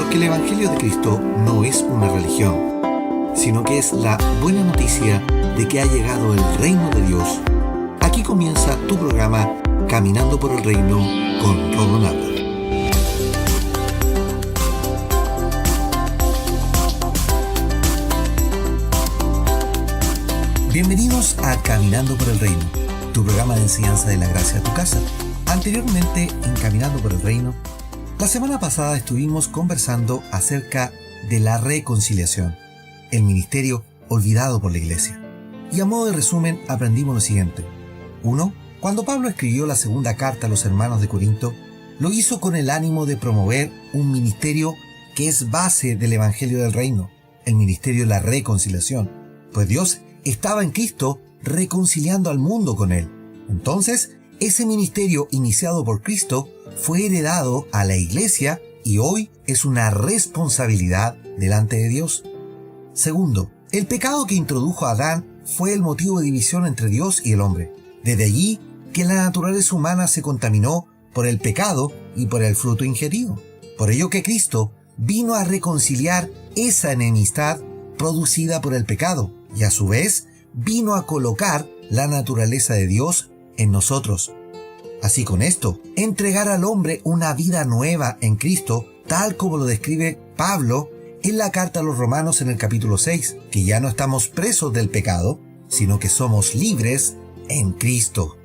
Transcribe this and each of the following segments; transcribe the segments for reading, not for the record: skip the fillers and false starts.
Porque el Evangelio de Cristo no es una religión, sino que es la buena noticia de que ha llegado el reino de Dios. Aquí comienza tu programa Caminando por el Reino con Rodo Nava. Bienvenidos a Caminando por el Reino, tu programa de enseñanza de la gracia a tu casa. Anteriormente en Caminando por el Reino, la semana pasada estuvimos conversando acerca de la reconciliación, el ministerio olvidado por la iglesia. Y a modo de resumen aprendimos lo siguiente. 1. Cuando Pablo escribió la segunda carta a los hermanos de Corinto, lo hizo con el ánimo de promover un ministerio que es base del Evangelio del Reino, el ministerio de la reconciliación, pues Dios estaba en Cristo reconciliando al mundo con Él. Entonces, ese ministerio iniciado por Cristo fue heredado a la iglesia y hoy es una responsabilidad delante de Dios. Segundo, el pecado que introdujo a Adán fue el motivo de división entre Dios y el hombre. Desde allí que la naturaleza humana se contaminó por el pecado y por el fruto ingerido. Por ello que Cristo vino a reconciliar esa enemistad producida por el pecado y a su vez vino a colocar la naturaleza de Dios en nosotros. Así con esto, entregar al hombre una vida nueva en Cristo, tal como lo describe Pablo en la carta a los Romanos en el capítulo 6, que ya no estamos presos del pecado, sino que somos libres en Cristo.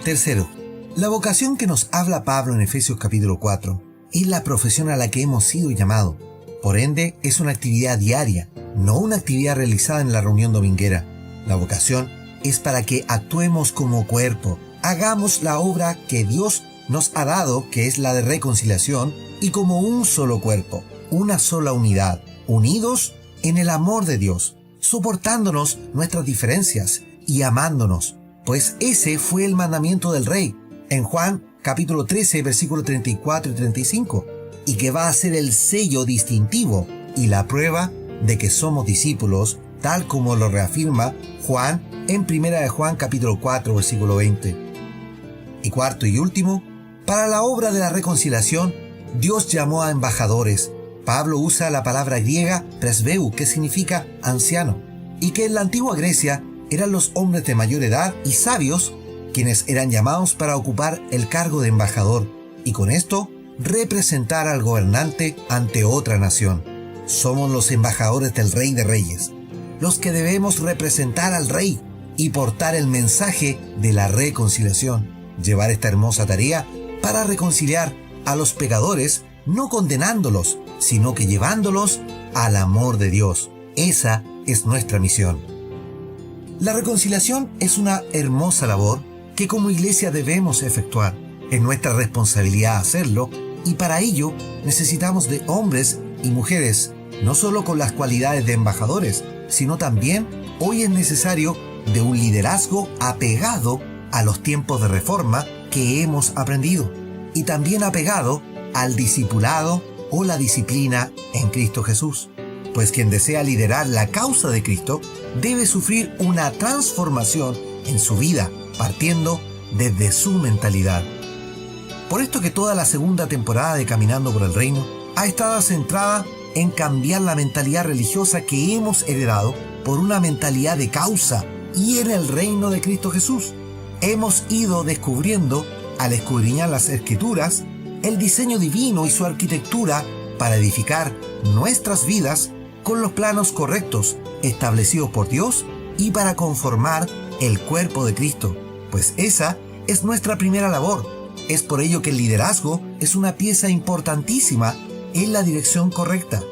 Tercero, la vocación que nos habla Pablo en Efesios capítulo 4 es la profesión a la que hemos sido llamados. Por ende, es una actividad diaria, no una actividad realizada en la reunión dominguera. La vocación es para que actuemos como cuerpo, hagamos la obra que Dios nos ha dado, que es la de reconciliación, y como un solo cuerpo, una sola unidad, unidos en el amor de Dios, soportándonos nuestras diferencias y amándonos, pues ese fue el mandamiento del Rey, en Juan capítulo 13, versículos 34 y 35, y que va a ser el sello distintivo y la prueba de que somos discípulos, tal como lo reafirma Juan en 1 de Juan capítulo 4, versículo 20. Y cuarto y último, para la obra de la reconciliación, Dios llamó a embajadores. Pablo usa la palabra griega presbeu, que significa anciano, y que en la antigua Grecia eran los hombres de mayor edad y sabios quienes eran llamados para ocupar el cargo de embajador, y con esto representar al gobernante ante otra nación. Somos los embajadores del Rey de Reyes, los que debemos representar al Rey y portar el mensaje de la reconciliación. Llevar esta hermosa tarea para reconciliar a los pecadores, no condenándolos, sino que llevándolos al amor de Dios. Esa es nuestra misión. La reconciliación es una hermosa labor que como iglesia debemos efectuar. Es nuestra responsabilidad hacerlo y para ello necesitamos de hombres y mujeres, no solo con las cualidades de embajadores, sino también hoy es necesario de un liderazgo apegado a los tiempos de reforma que hemos aprendido y también apegado al discipulado o la disciplina en Cristo Jesús. Pues quien desea liderar la causa de Cristo debe sufrir una transformación en su vida, partiendo desde su mentalidad. Por esto que toda la segunda temporada de Caminando por el Reino ha estado centrada en cambiar la mentalidad religiosa que hemos heredado por una mentalidad de causa y en el reino de Cristo Jesús. Hemos ido descubriendo, al escudriñar las Escrituras, el diseño divino y su arquitectura para edificar nuestras vidas con los planos correctos establecidos por Dios y para conformar el cuerpo de Cristo, pues esa es nuestra primera labor. Es por ello que el liderazgo es una pieza importantísima en la dirección correcta.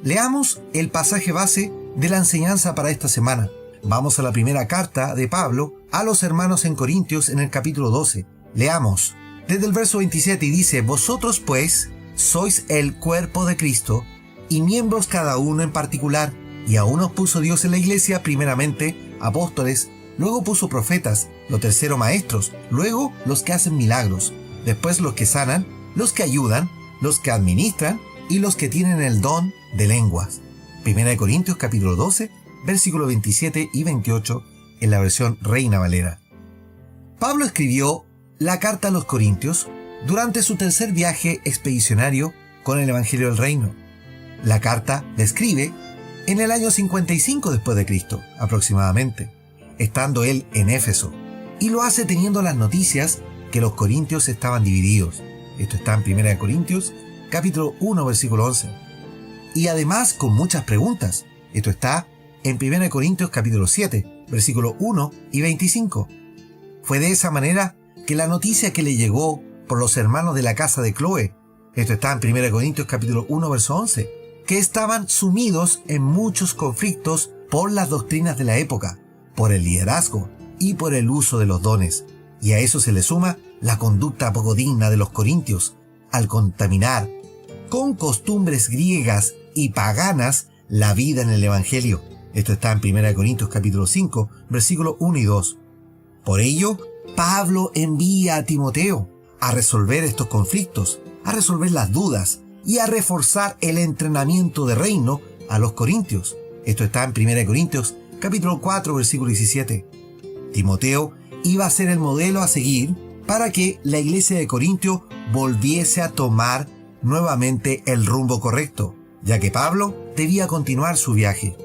Leamos el pasaje base de la enseñanza para esta semana. Vamos a la primera carta de Pablo a los hermanos en Corintios en el capítulo 12. Leamos desde el verso 27 y dice: Vosotros pues sois el cuerpo de Cristo y miembros cada uno en particular, y a unos puso Dios en la iglesia primeramente apóstoles, luego puso profetas, lo tercero maestros, luego los que hacen milagros, después los que sanan, los que ayudan, los que administran y los que tienen el don de lenguas. 1 Corintios capítulo 12, versículos 27 y 28 en la versión Reina Valera. Pablo escribió la carta a los Corintios durante su tercer viaje expedicionario con el Evangelio del Reino. La carta la escribe en el año 55 después de Cristo, aproximadamente, estando él en Éfeso, y lo hace teniendo las noticias que los corintios estaban divididos. Esto está en 1 Corintios, capítulo 1, versículo 11. Y además con muchas preguntas. Esto está en 1 Corintios, capítulo 7, versículo 1 y 25. Fue de esa manera que la noticia que le llegó por los hermanos de la casa de Cloé, esto está en 1 Corintios, capítulo 1, verso 11, que estaban sumidos en muchos conflictos por las doctrinas de la época, por el liderazgo y por el uso de los dones. Y a eso se le suma la conducta poco digna de los corintios al contaminar con costumbres griegas y paganas la vida en el Evangelio. Esto está en 1 Corintios capítulo 5, versículos 1 y 2. Por ello, Pablo envía a Timoteo a resolver estos conflictos, a resolver las dudas y a reforzar el entrenamiento de reino a los corintios. Esto está en 1 Corintios capítulo 4, versículo 17. Timoteo iba a ser el modelo a seguir para que la iglesia de Corintio volviese a tomar nuevamente el rumbo correcto, ya que Pablo debía continuar su viaje.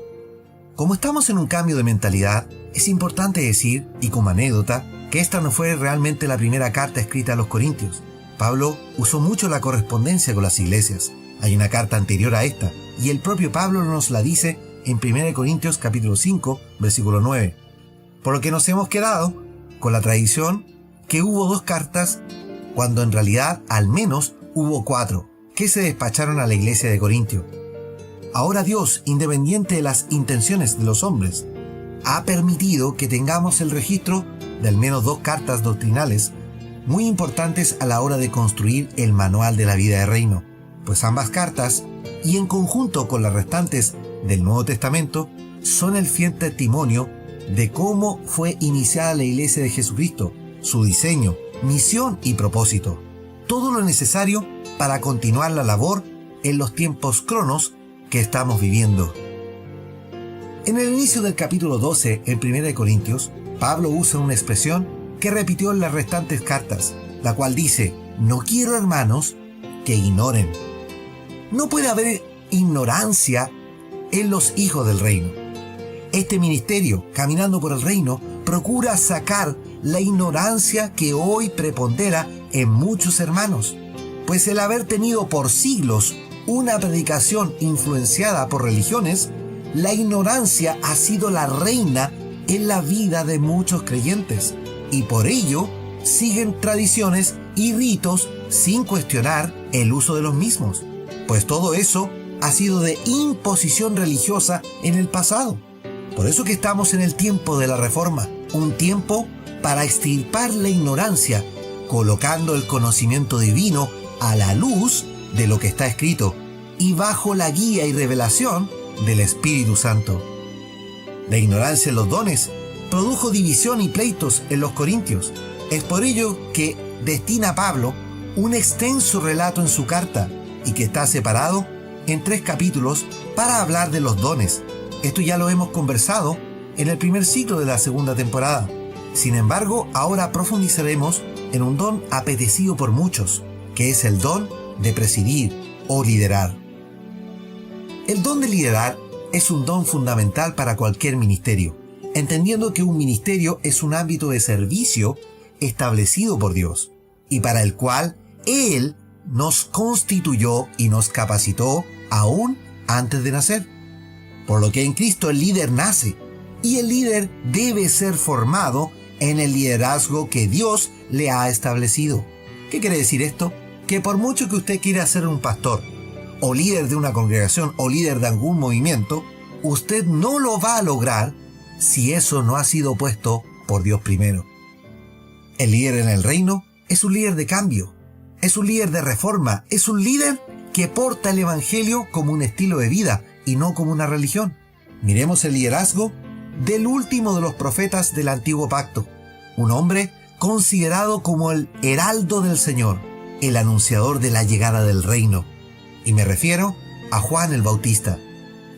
Como estamos en un cambio de mentalidad, es importante decir, y como anécdota, que esta no fue realmente la primera carta escrita a los corintios. Pablo usó mucho la correspondencia con las iglesias. Hay una carta anterior a esta, y el propio Pablo nos la dice en 1 Corintios capítulo 5, versículo 9. Por lo que nos hemos quedado con la tradición que hubo 2 cartas, cuando en realidad al menos hubo 4, que se despacharon a la iglesia de Corintio. Ahora Dios, independiente de las intenciones de los hombres, ha permitido que tengamos el registro de al menos 2 cartas doctrinales muy importantes a la hora de construir el manual de la vida de reino, pues ambas cartas, y en conjunto con las restantes del Nuevo Testamento, son el fiel testimonio de cómo fue iniciada la iglesia de Jesucristo, su diseño, misión y propósito. Todo lo necesario para continuar la labor en los tiempos cronos que estamos viviendo. En el inicio del capítulo 12, en 1 Corintios, Pablo usa una expresión que repitió en las restantes cartas, la cual dice: no quiero, hermanos, que ignoren. No puede haber ignorancia en los hijos del reino. Este ministerio, caminando por el reino, procura sacar la ignorancia que hoy prepondera en muchos hermanos, pues el haber tenido por siglos una predicación influenciada por religiones, la ignorancia ha sido la reina en la vida de muchos creyentes, y por ello siguen tradiciones y ritos sin cuestionar el uso de los mismos, pues todo eso ha sido de imposición religiosa en el pasado. Por eso que estamos en el tiempo de la Reforma, un tiempo para extirpar la ignorancia, colocando el conocimiento divino a la luz de lo que está escrito y bajo la guía y revelación del Espíritu Santo. La ignorancia en los dones produjo división y pleitos en los corintios. Es por ello que destina Pablo un extenso relato en su carta y que está separado en 3 capítulos para hablar de los dones. Esto ya lo hemos conversado en el primer ciclo de la segunda temporada. Sin embargo, ahora profundizaremos en un don apetecido por muchos, que es el don de presidir o liderar. El don de liderar es un don fundamental para cualquier ministerio, entendiendo que un ministerio es un ámbito de servicio establecido por Dios y para el cual Él nos constituyó y nos capacitó aún antes de nacer. Por lo que en Cristo el líder nace y el líder debe ser formado en el liderazgo que Dios le ha establecido. ¿Qué quiere decir esto? Que por mucho que usted quiera ser un pastor, o líder de una congregación, o líder de algún movimiento, usted no lo va a lograr si eso no ha sido puesto por Dios primero. El líder en el reino es un líder de cambio, es un líder de reforma, es un líder que porta el evangelio como un estilo de vida y no como una religión. Miremos el liderazgo del último de los profetas del antiguo pacto, un hombre considerado como el heraldo del Señor, el anunciador de la llegada del reino, y me refiero a Juan el Bautista.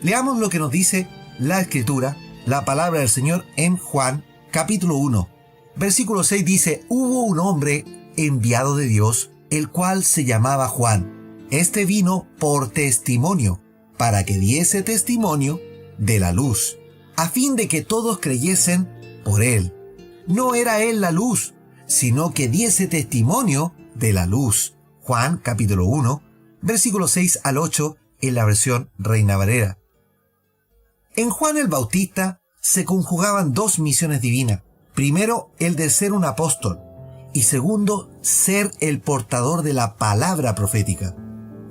Leamos lo que nos dice la Escritura, la palabra del Señor en Juan capítulo 1. Versículo 6 dice: hubo un hombre enviado de Dios, el cual se llamaba Juan. Este vino por testimonio, para que diese testimonio de la luz, a fin de que todos creyesen por él. No era él la luz, sino que diese testimonio de la luz. Juan capítulo 1, versículos 6 al 8 en la versión Reina Valera. En Juan el Bautista se conjugaban dos misiones divinas. Primero, el de ser un apóstol, y segundo, ser el portador de la palabra profética.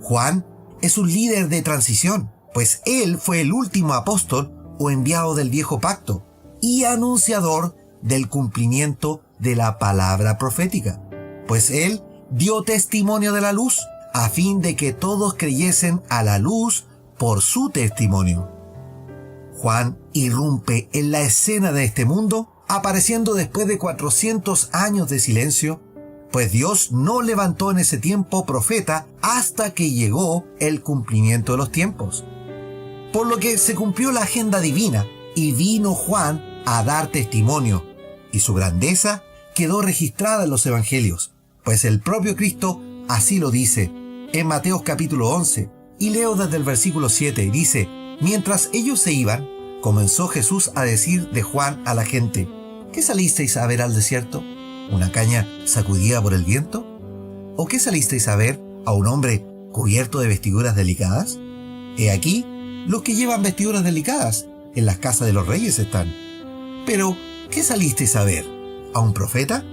Juan es un líder de transición, pues él fue el último apóstol o enviado del viejo pacto y anunciador del cumplimiento de la palabra profética, pues él dio testimonio de la luz a fin de que todos creyesen a la luz por su testimonio. Juan irrumpe en la escena de este mundo, apareciendo después de 400 años de silencio, pues Dios no levantó en ese tiempo profeta hasta que llegó el cumplimiento de los tiempos. Por lo que se cumplió la agenda divina y vino Juan a dar testimonio, y su grandeza quedó registrada en los evangelios, pues el propio Cristo así lo dice en Mateo capítulo 11, y leo desde el versículo 7, y dice: mientras ellos se iban, comenzó Jesús a decir de Juan a la gente: ¿qué salisteis a ver al desierto? ¿Una caña sacudida por el viento? ¿O qué salisteis a ver a un hombre cubierto de vestiduras delicadas? He aquí, los que llevan vestiduras delicadas en las casas de los reyes están. Pero, ¿qué salisteis a ver? ¿A un profeta?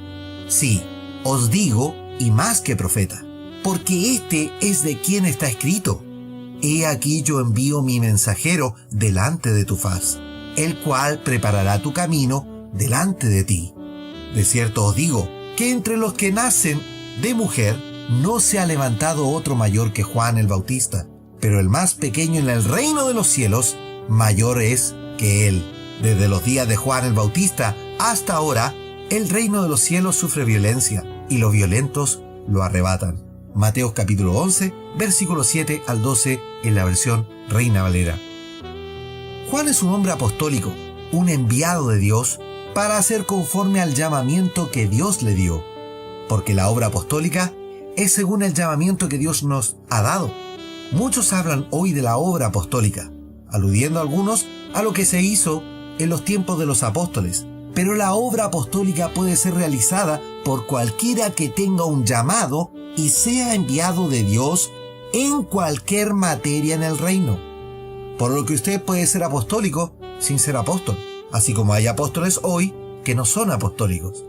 Sí, os digo, y más que profeta, porque este es de quien está escrito: he aquí yo envío mi mensajero delante de tu faz, el cual preparará tu camino delante de ti. De cierto os digo, que entre los que nacen de mujer no se ha levantado otro mayor que Juan el Bautista, pero el más pequeño en el reino de los cielos mayor es que él. Desde los días de Juan el Bautista hasta ahora, el reino de los cielos sufre violencia, y los violentos lo arrebatan. Mateo capítulo 11, versículos 7 al 12 en la versión Reina Valera. Juan es un hombre apostólico, un enviado de Dios para hacer conforme al llamamiento que Dios le dio, porque la obra apostólica es según el llamamiento que Dios nos ha dado. Muchos hablan hoy de la obra apostólica, aludiendo algunos a lo que se hizo en los tiempos de los apóstoles, pero la obra apostólica puede ser realizada por cualquiera que tenga un llamado y sea enviado de Dios en cualquier materia en el reino. Por lo que usted puede ser apostólico sin ser apóstol, así como hay apóstoles hoy que no son apostólicos.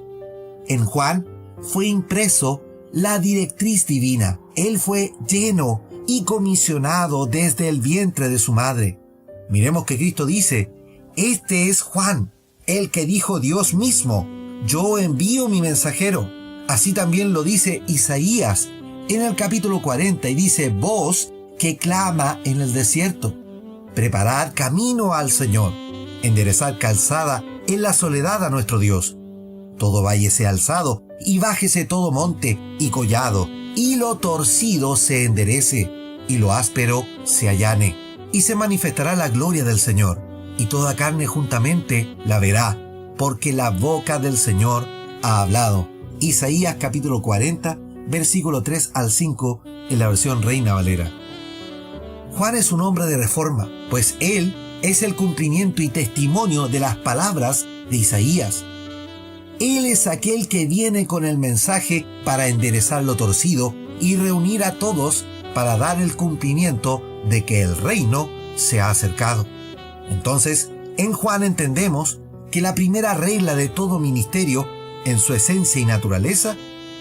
En Juan fue impreso la directriz divina. Él fue lleno y comisionado desde el vientre de su madre. Miremos que Cristo dice: este es Juan, el que dijo Dios mismo: yo envío mi mensajero. Así también lo dice Isaías en el capítulo 40, y dice: voz que clama en el desierto, preparad camino al Señor, enderezad calzada en la soledad a nuestro Dios. Todo valle sea alzado, y bájese todo monte y collado, y lo torcido se enderece, y lo áspero se allane, y se manifestará la gloria del Señor, y toda carne juntamente la verá, porque la boca del Señor ha hablado. Isaías capítulo 40, versículo 3 al 5 en la versión Reina Valera. Juan es un hombre de reforma, pues él es el cumplimiento y testimonio de las palabras de Isaías. Él es aquel que viene con el mensaje para enderezar lo torcido y reunir a todos para dar el cumplimiento de que el reino se ha acercado. Entonces, en Juan entendemos que la primera regla de todo ministerio, en su esencia y naturaleza,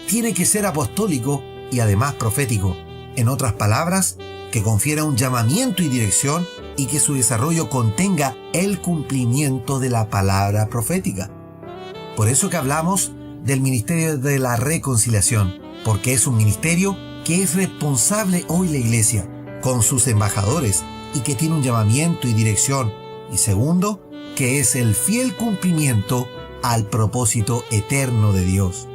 tiene que ser apostólico y además profético. En otras palabras, que confiera un llamamiento y dirección, y que su desarrollo contenga el cumplimiento de la palabra profética. Por eso que hablamos del ministerio de la reconciliación, porque es un ministerio que es responsable hoy la Iglesia, con sus embajadores, y que tiene un llamamiento y dirección. Y segundo, que es el fiel cumplimiento al propósito eterno de Dios.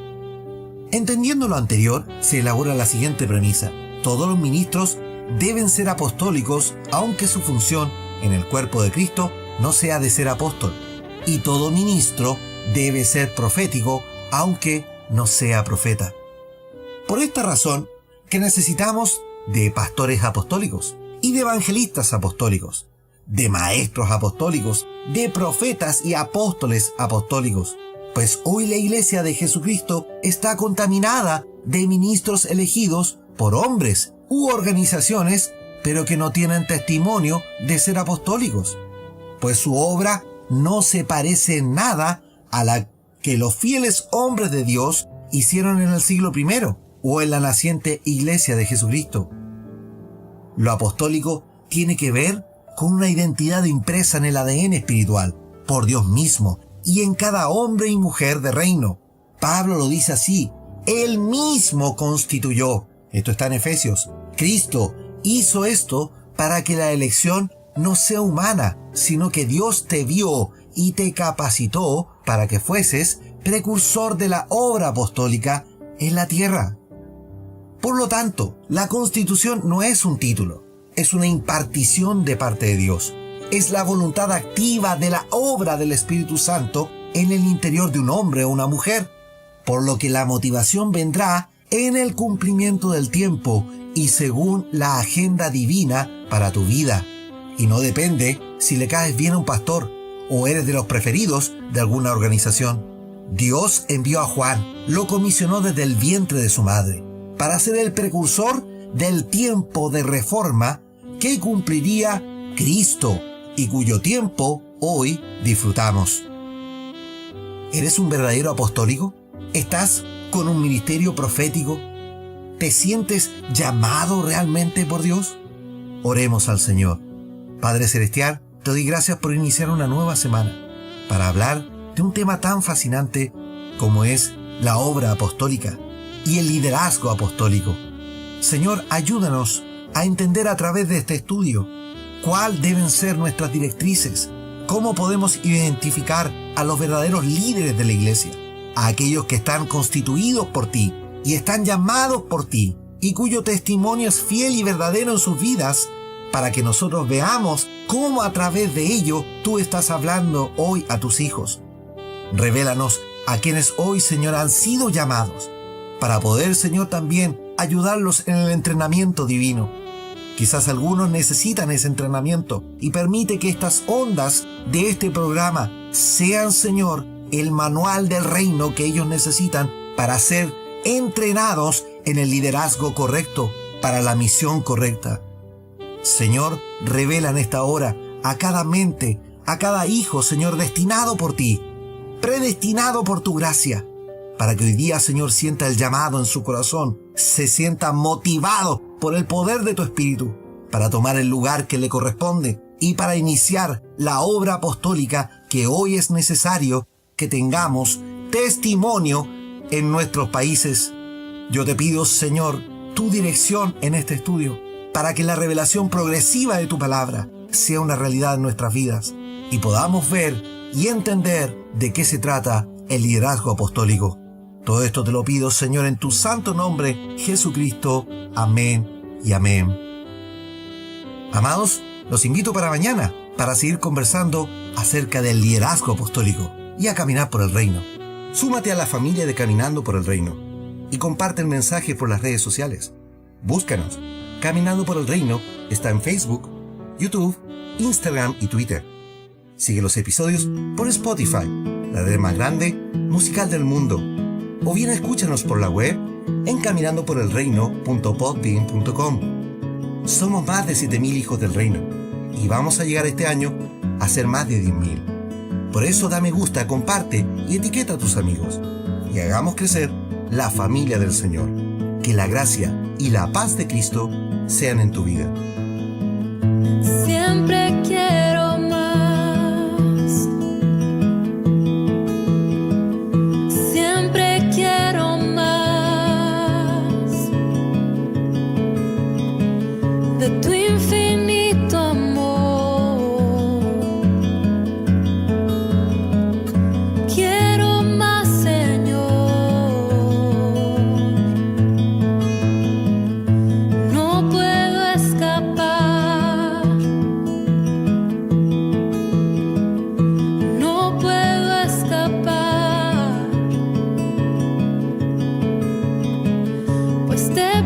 Entendiendo lo anterior, se elabora la siguiente premisa: todos los ministros deben ser apostólicos, aunque su función en el cuerpo de Cristo no sea de ser apóstol. Y todo ministro debe ser profético, aunque no sea profeta. Por esta razón, que necesitamos de pastores apostólicos y de evangelistas apostólicos, de maestros apostólicos, de profetas y apóstoles apostólicos. Pues hoy la Iglesia de Jesucristo está contaminada de ministros elegidos por hombres u organizaciones, pero que no tienen testimonio de ser apostólicos, pues su obra no se parece en nada a la que los fieles hombres de Dios hicieron en el siglo I o en la naciente Iglesia de Jesucristo. Lo apostólico tiene que ver con una identidad impresa en el ADN espiritual por Dios mismo y en cada hombre y mujer de reino. Pablo lo dice así: Él mismo constituyó. Esto está en Efesios. Cristo hizo esto para que la elección no sea humana, sino que Dios te vio y te capacitó para que fueses precursor de la obra apostólica en la tierra. Por lo tanto, la constitución no es un título, es una impartición de parte de Dios. Es la voluntad activa de la obra del Espíritu Santo en el interior de un hombre o una mujer, por lo que la motivación vendrá en el cumplimiento del tiempo y según la agenda divina para tu vida. Y no depende si le caes bien a un pastor o eres de los preferidos de alguna organización. Dios envió a Juan, lo comisionó desde el vientre de su madre, para ser el precursor del tiempo de reforma que cumpliría Cristo y cuyo tiempo hoy disfrutamos. ¿Eres un verdadero apostólico? ¿Estás con un ministerio profético? ¿Te sientes llamado realmente por Dios? Oremos al Señor. Padre Celestial, te doy gracias por iniciar una nueva semana para hablar de un tema tan fascinante como es la obra apostólica y el liderazgo apostólico. Señor, ayúdanos a entender a través de este estudio cuáles deben ser nuestras directrices, cómo podemos identificar a los verdaderos líderes de la iglesia, a aquellos que están constituidos por ti y están llamados por ti y cuyo testimonio es fiel y verdadero en sus vidas, para que nosotros veamos cómo a través de ello tú estás hablando hoy a tus hijos. Revélanos a quienes hoy, Señor, han sido llamados, para poder, Señor, también ayudarlos en el entrenamiento divino. Quizás algunos necesitan ese entrenamiento y permite que estas ondas de este programa sean, Señor, el manual del reino que ellos necesitan para ser entrenados en el liderazgo correcto, para la misión correcta. Señor, revela en esta hora a cada mente, a cada hijo, Señor, destinado por ti, predestinado por tu gracia, para que hoy día, Señor, sienta el llamado en su corazón, se sienta motivado por el poder de tu Espíritu, para tomar el lugar que le corresponde y para iniciar la obra apostólica que hoy es necesario que tengamos testimonio en nuestros países. Yo te pido, Señor, tu dirección en este estudio, para que la revelación progresiva de tu palabra sea una realidad en nuestras vidas y podamos ver y entender de qué se trata el liderazgo apostólico. Todo esto te lo pido, Señor, en tu santo nombre, Jesucristo. Amén y amén. Amados, los invito para mañana para seguir conversando acerca del liderazgo apostólico y a caminar por el reino. Súmate a la familia de Caminando por el Reino y comparte el mensaje por las redes sociales. Búscanos. Caminando por el Reino está en Facebook, YouTube, Instagram y Twitter. Sigue los episodios por Spotify, la red más grande musical del mundo. O bien escúchanos por la web en caminandoporelreino.podbean.com. Somos más de 7.000 hijos del reino y vamos a llegar este año a ser más de 10.000. Por eso da me gusta, comparte y etiqueta a tus amigos y hagamos crecer la familia del Señor. Que la gracia y la paz de Cristo sean en tu vida. Siempre quiero más. Siempre quiero más de tu infinito amor. Quiero más, Señor. No puedo escapar. No puedo escapar. Pues te